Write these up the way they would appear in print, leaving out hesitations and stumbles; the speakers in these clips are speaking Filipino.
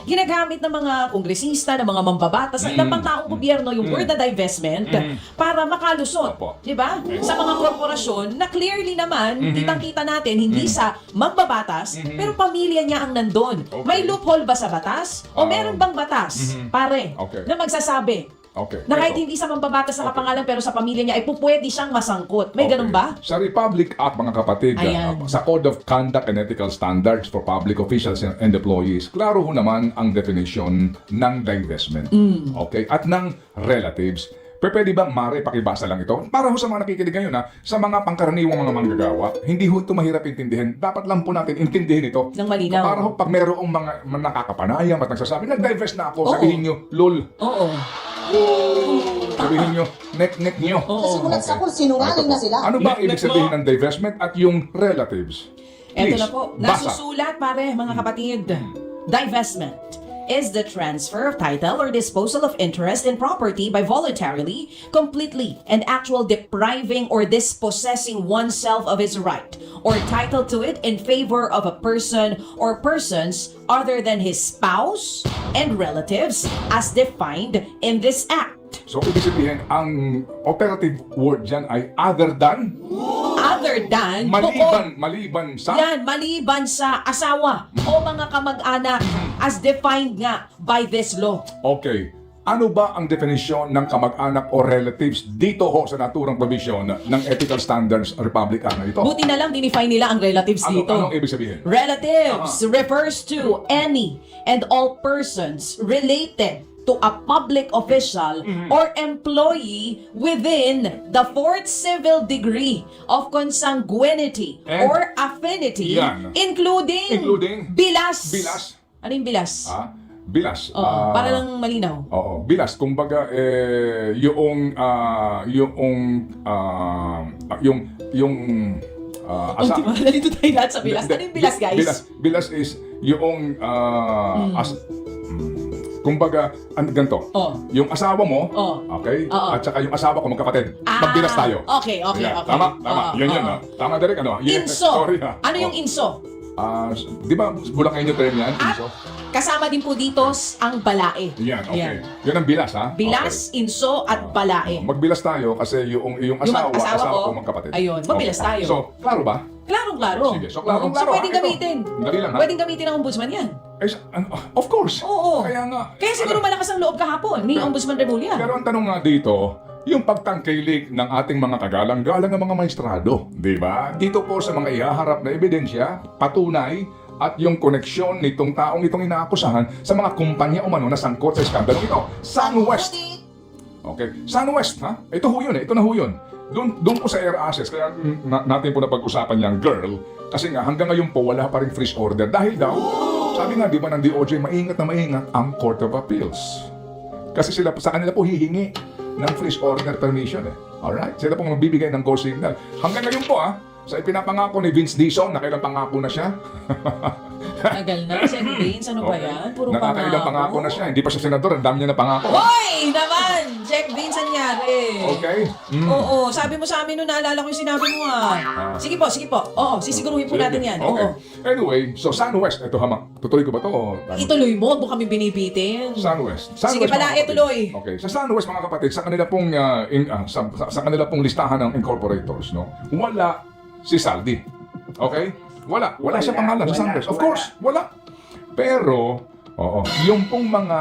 ginagamit ng mga kongresista, ng mga mambabatas, at ng pang-taong gobyerno yung word na divestment para makalusot. Opo. Di ba? Sa mga korporasyon na clearly naman, kitang-kita natin, hindi sa mambabatas, pero pamilya niya ang nandun. Okay. May loophole ba sa batas? O meron bang batas, pare, Okay. na magsasabi Okay. na kahit Eto. hindi sa mambabatas sa kapangalan pero sa pamilya niya ay pupwede siyang masangkot? May Okay. ganun ba? Sa Republic Act, mga kapatid, Ayan. sa Code of Conduct and Ethical Standards for Public Officials and Employees, klaro ho naman ang definition ng divestment. Okay? At ng relatives. Pwede bang, Mare, pakibasa lang ito? Para ho sa mga nakikinig ngayon, sa mga pangkaraniwang mga manggagawa, hindi ho ito mahirap intindihin. Dapat lang po natin intindihin ito. Ng malinaw. Para ho, pag mayroong mga nakakapanayam at nagsasabi, nag-divest na ako, Oo. sabihin nyo, lol. Oo. Sabihin nyo, nek-nek nyo. Oo. Simulat sa kung sinungaling na sila. Ano ba ang ibig Nek-nek sabihin mo. ng divestment at yung relatives? Eto Please, na po. basa. Nasusulat, pare, mga kapatid. Divestment is the transfer of title or disposal of interest in property by voluntarily, completely, and actual depriving or dispossessing oneself of his right or title to it in favor of a person or persons other than his spouse and relatives as defined in this act. So, ibig sabihin, ang operative word dyan ay other than, Other than, maliban sa, yan, maliban sa asawa o mga kamag-anak as defined nga by this law. okay. Ano ba ang definisyon ng kamag-anak o relatives dito ho sa naturang provision ng Ethical Standards Republic Act na ito? Buti na lang dinefine nila ang relatives dito. Anong ibig sabihin? Relatives refers to any and all persons related to a public official or employee within the fourth civil degree of consanguinity And- or affinity, Yan. including bilas. Bilas. Ano yung bilas? Bilas. Oo, para lang malinaw. Oo, bilas. Kumbaga, yung Nandito tayo lahat sa bilas. Ano yung bilas, guys? Bilas is yung kumbaga, ganito. Oh. Yung asawa mo, Oh. okay? Oo. At saka yung asawa ko magkapatid. Magbilas tayo. Okay. Yan. Okay. Tama. Oo, Yun, oo. Tama, Derek, ano? Yeah, Inso. Sorry, ha. Ano yung Oh. inso? Di ba, Bulacan yung term yan? At Inso? kasama din po dito ang balae. Yan, okay. Yun ang bilas, ha? Bilas, inso, at balae. Magbilas tayo kasi yung asawa ko magkapatid. Ayun, magbilas tayo. So, klaro ba? Klarong-klaro. Sige, so klarong-klaro, So, pwedeng ito. gamitin. Dali lang, ha? Pwedeng gamitin ng ombudsman yan. Of course. Oo. Kaya nga. Kaya siguro malakas ang loob kahapon ni Ombudsman Remulla. Pero ang tanong nga dito, yung pagtangkilik ng ating mga kagalang-galang ng mga maestrado, di ba? Dito po sa mga ihaharap na ebidensya, patunay, at yung koneksyon nitong taong itong inaakusahan sa mga kumpanya umano na sangkot sa iskandalong ito. SunWest. Okay. SunWest, ha? Ito ho yun, Ito na ho yun. Doon po sa air assets, kaya natin po napag-usapan yung girl, kasi nga hanggang ngayon po wala pa rin freeze order. Dahil daw, sabi nga di ba ng DOJ, maingat na maingat ang Court of Appeals. Kasi sa kanila po hihingi ng freeze order permission eh. Alright? Sila pong magbibigay ng go signal. Hanggang ngayon po sa ipinapangako ni Vince Dizon, nakailang pangako na siya. Tagal na, Sen. Vince, ano ba yan? Puro Nakakailang pangako na siya. Hindi pa siya senador, ang dami niya na pangako. Hoy! Naman! Check Vince, anyari. Okay? Oo, sabi mo sa amin nung naalala ko yung sinabi mo Sige po. Oo, sisiguruhin po natin yan. Okay. Oo. Anyway, so SunWest, ito tutuloy ko ba to? Ituloy mo, huwag mo kami binibitin. SunWest. Sige pala, mga kapatid. tuloy. Okay, sa SunWest mga kapatid, sa kanila pong sa kanila pong listahan ng incorporators, no. Wala si Saldi. Okay? Wala siya pangalan sa SunWest. Of course, wala. Pero yung pong mga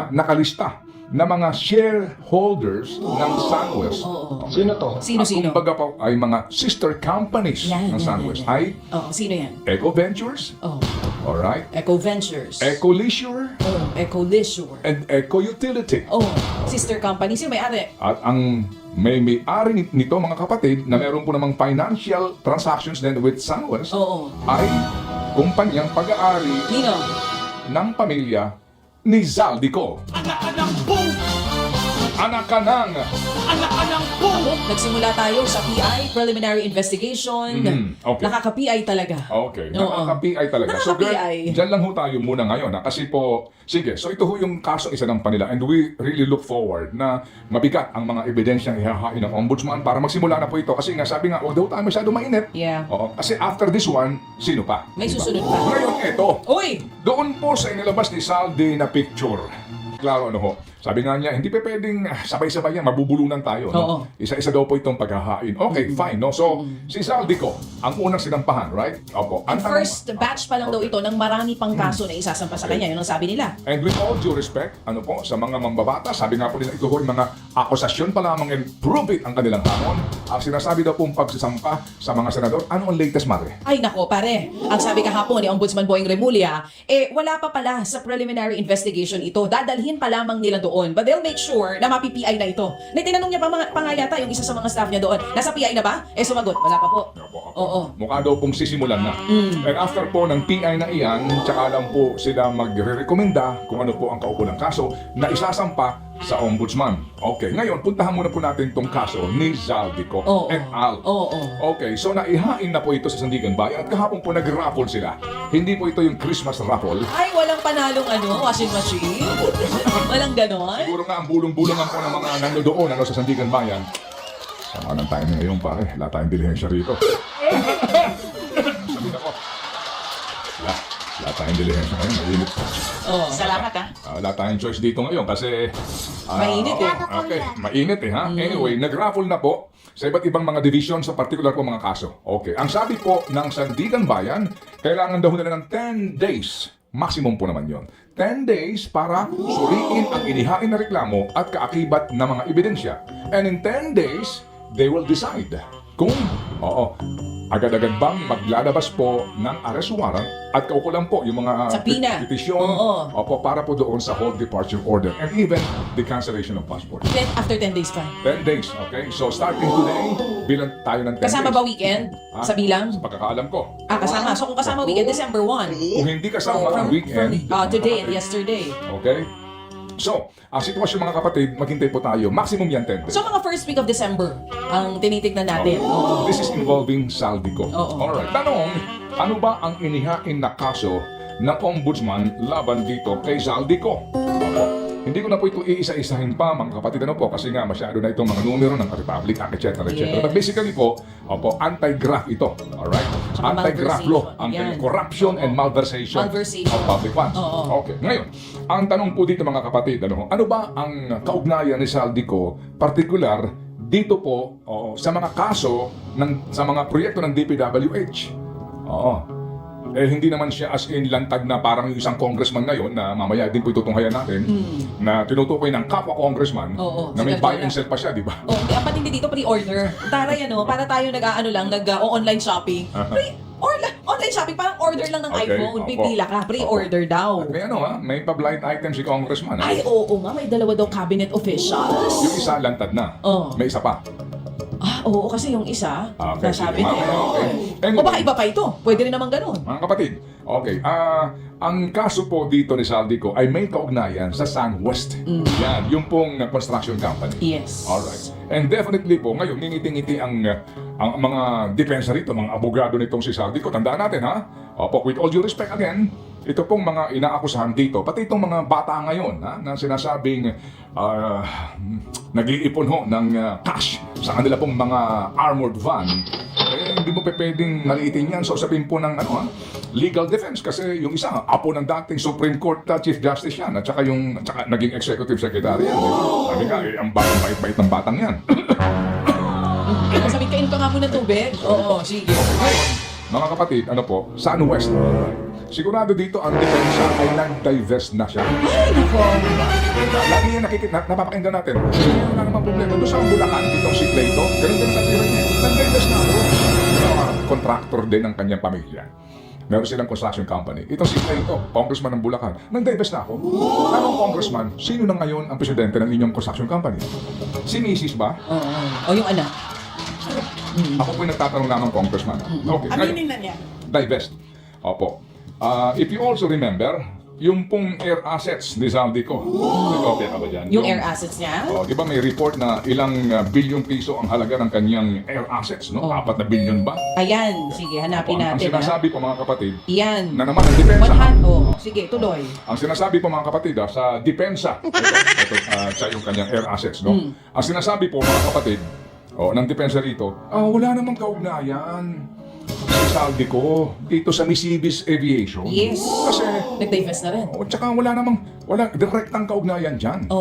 nakalista na mga shareholders ng SunWest. Sino to? Sino? Kumbaga po ay mga sister companies ng SunWest ay Oo, sino yan? Eco Ventures, Oh, alright? Eco Ventures. Eco Leisure, Eco Leisure. and Eco Utility. Oh, sister company. Sino may-ari? At ang may-ari nito mga kapatid na meron po namang financial transactions din with SunWest Oo. ay kumpanyang pag-aari ng pamilya ni Zaldico. Anak-anak boom! Anak ka ng... Nagsimula tayo sa PI, Preliminary Investigation. Okay. Nakaka-PI talaga. Okay, Oo. nakaka-PI talaga. So, girl, Nakaka-PI. dyan lang ho tayo muna ngayon. Kasi po, sige, so ito ho yung kaso isa ng panila and we really look forward na mabigat ang mga ebidensyang ihahain ng ombudsman para magsimula na po ito. Kasi nga sabi nga, huwag daw tayo masyado mainit. Yeah. Oo, kasi after this one, sino pa? May Diba? susunod pa. Ngayon, ito. Uy! Doon po sa inilabas ni Saldi na picture. Klaro ano ho. Sabi nga niya, hindi pa pwedeng sabay-sabay yan, mabubulunan tayo. No? Oo. Isa-isa daw po itong paghahain. Okay, fine. No? So, si Saldi ko, ang unang sinampahan, right? Opo. Ang tanong- First batch pa lang daw ito ng marami pang kaso na isasampa sa kanya. Yun ang sabi nila. And with all due respect, ano po, sa mga mambabata, sabi nga po nila ito ho, yung mga akusasyon pa lamang and prove it ang kanilang hamon. Ang sinasabi daw pong pagsisampa sa mga senador, ano ang latest, Mare? Ay nako pare, ang sabi kahapon ni Ombudsman Boying Remulla, wala pa pala sa preliminary investigation ito. Dadalhin pa lamang nila doon. But they'll make sure na mapi-PI na ito. Na tinanong niya pa nga yata yung isa sa mga staff niya doon, nasa PI na ba? Sumagot, wala pa po. Oo. Mukha daw pong sisimulan na. And after po ng PI na iyan, tsaka lang po sila magre-recommenda kung ano po ang kaukulang kaso na isasampa sa ombudsman. Okay, ngayon, puntahan muna po natin itong kaso ni Zaldico Oo. et al. Oo. Okay, so naihain na po ito sa Sandigan Bayan at kahapon po nag-raffle sila. Hindi po ito yung Christmas raffle. Ay, walang panalong washing machine? Walang ganon? Siguro nga ang bulong-bulungan po ng mga nandoon sa Sandigan Bayan. Sama ng timing ngayon pare, wala tayong dilihensya rito. Sabi na ko, wala tayong dilihensya ngayon, mainit. Oo. Salamat Wala tayong choice dito ngayon kasi... Mainit eh. Okay, mainit eh ha. Anyway, nag-raffle na po sa iba't ibang mga division sa particular po mga kaso. Okay, ang sabi po ng Sandigan Bayan, kailangan daw nila ng 10 days. Maximum po naman yon. 10 days para suriin ang inihain na reklamo at kaakibat na mga ebidensya. And in 10 days, they will decide kung, agad-agad bang maglalabas po ng arrest warrant at kaukulang po yung mga Subpoena. petisyon Oo. para po doon sa hold departure order and even the cancellation of passport. Then, after 10 days pa. 10 days, okay? So starting today, bilang tayo ng 10 Kasama days. ba weekend? Sa bilang? Sa pagkakaalam ko. Kasama. So kung kasama weekend, December 1. Kung hindi kasama ang weekend, Today and yesterday. okay? So, ang sitwasyon mga kapatid, maghintay po tayo. Maximum yan 10 days. So mga first week of December ang tinitignan natin. Oo. This is involving Saldico. Oo. Alright. Tanong, ano ba ang inihain na kaso ng ombudsman laban dito kay Saldico? Opo. Hindi ko na po ito iisa-isahin pa mga kapatid ano po kasi nga masyado na itong mga numero ng Republic Act, etc. etc. Yes. But basically po, anti-graft ito. Alright? Tsaka Anti-graft law. malversation. Yan. Corruption and malversation Malversation. of public funds. Oo. Okay. Ngayon, ang tanong po dito mga kapatid, ano ba ang kaugnayan ni Saldico, particular dito po sa mga kaso sa mga proyekto ng DPWH? Hindi naman siya as in lantad na parang yung isang congressman ngayon na mamaya din po itutunghayan natin na tinutukoy ng kapwa congressman Oo, na may si buy and Cardona. sell pa siya, di ba? Ang patindi dito pre-order. Taray para tayo nag-online shopping. Online shopping, parang order lang ng Okay, iPhone. opo. Pipila ka, pre-order daw. At may may pa-blind item si congressman. Ay, oo nga, may dalawa daw cabinet officials. Yung isa lantad na. Oo. May isa pa. Oo, kasi yung isa, Okay, nasabi sige, niya. okay. O baka iba pa ito. Pwede rin naman ganun. Mga kapatid, okay. Ang kaso po dito ni Saldico ay may kaugnayan sa SunWest. Yan, yung pong construction company. Yes. Alright. And definitely po, ngayon, ngingiti-ngiti ang mga depensa rito, mga abogado nitong si Saldico. Tandaan natin, ha? Opo, with all due respect again, ito pong mga inaakusahan dito, pati itong mga bata ngayon, na sinasabing nag-iipon ho ng cash sa kanila pong mga armored van, hindi mo pwedeng maliitin yan. So sabihin po ng legal defense kasi yung isa, apo ng dating Supreme Court Chief Justice yan at saka naging Executive Secretary yan. Sabi nga, ang bait-bait ng batang yan. Sabi, kain ka nga muna tubig. Oo, sige. Mga kapatid, SunWest. Sigurado dito ang depensa ay nag-divest na siya. Ay, nako. Lagi yan napapakinggan natin. Wala naman problema. Doon sa Bulacan, itong si Clayton, ganun din ang katira niya. Nag-divest na ako. Contractor din ng kanyang pamilya. Meron silang construction company. Itong si Clayton, congressman ng Bulacan, nag-divest na ako. Anong congressman? Sino na ngayon ang presidente ng inyong construction company? Si Mrs. ba? Oo. O yung anak. Ako po yung nagtatanong naman congressman. Okay, ngayon. Aminin na niya. Divest. Opo. If you also remember, yung pong air assets ni Zaldico. Nag-copy ka ba dyan? Yung air assets niya? Oh, di ba may report na ilang bilyong piso ang halaga ng kanyang air assets, no? 4 na bilyon ba? Ayan, sige, hanapin Ang natin. sinasabi po mga kapatid, Yan. na naman ang depensa. Sige, tuloy. Ang sinasabi po mga kapatid sa depensa, sa yung kanyang air assets, no? Ang sinasabi po mga kapatid, ng depensa rito, wala namang kaugnayan si Zaldico dito sa Misibis Aviation. Yes. Kasi, Nag-divest na rin. tsaka wala direktang kaugnayan dyan. Oo.